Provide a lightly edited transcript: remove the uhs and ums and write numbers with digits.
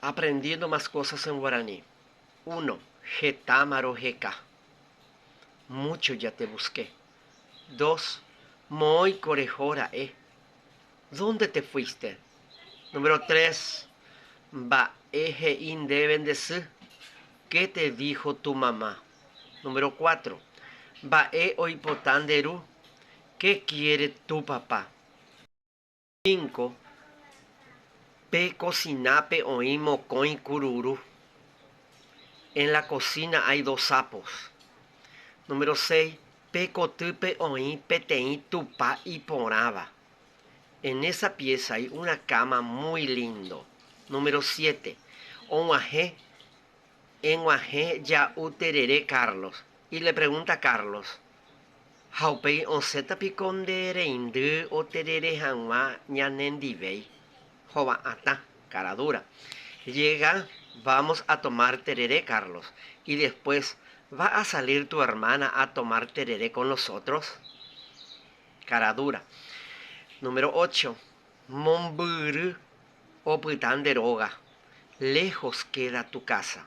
Aprendiendo más cosas en guaraní. 1. Getámaro jeca. Mucho ya te busqué. 2. Muy corejora, ¿Dónde te fuiste? Número 3. Va eje indeben de su. ¿Qué te dijo tu mamá? Número 4. Va oipotanderu. ¿Qué quiere tu papá? 5. Pe cocinape oimo coin cururu. En la cocina hay 2 sapos. Número 6. Pecotupe oin petein tupa y poraba. En esa pieza hay una cama muy lindo. Número 7. Onguajé, enguajé ya uterere Carlos. Y le pregunta a Carlos. Haupei onseta picondere indu oterere hanwa ñanendivei. Jova ata, cara dura. Llega, vamos a tomar tereré, Carlos. Y después, ¿va a salir tu hermana a tomar tereré con nosotros? Cara dura. Número 8. Momburu o Putanderoga. Lejos queda tu casa.